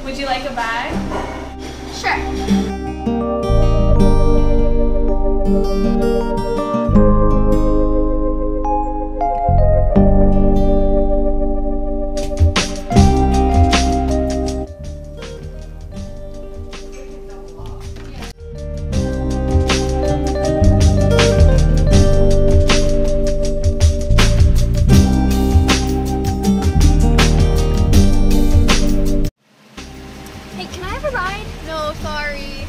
Would you like a bag? Sure. Hey, can I have a ride? No, sorry.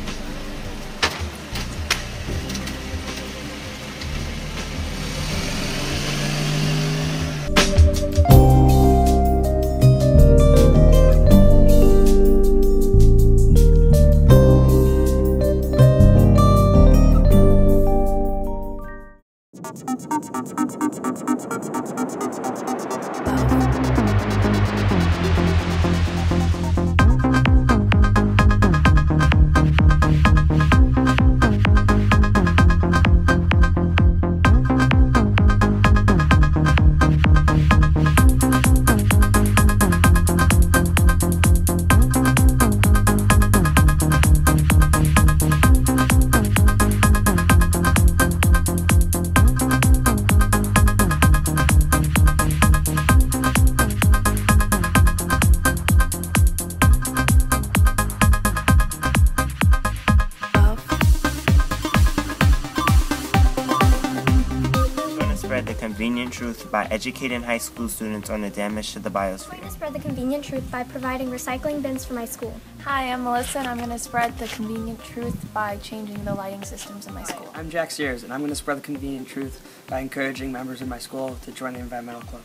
Spread the convenient truth by educating high school students on the damage to the I'm going biosphere. to spread the convenient truth by providing recycling bins for my school. Hi, I'm Melissa and I'm going to spread the convenient truth by changing the lighting systems in my school. I'm Jack Sears, and I'm going to spread the convenient truth by encouraging members of my school to join the Environmental Club.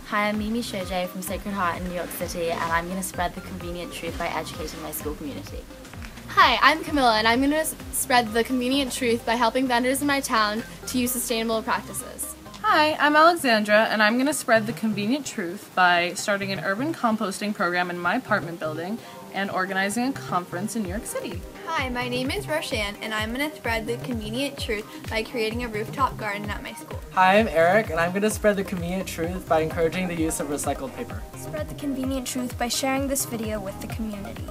Hi, I'm Mimi Shoje from Sacred Heart in New York City, and I'm going to spread the convenient truth by educating my school community. Hi, I'm Camilla, and I'm going to spread the convenient truth by helping vendors in my town to use sustainable practices. Hi, I'm Alexandra, and I'm going to spread the convenient truth by starting an urban composting program in my apartment building and organizing a conference in New York City. Hi, my name is Roshan, and I'm going to spread the convenient truth by creating a rooftop garden at my school. Hi, I'm Eric, and I'm going to spread the convenient truth by encouraging the use of recycled paper. Spread the convenient truth by sharing this video with the community.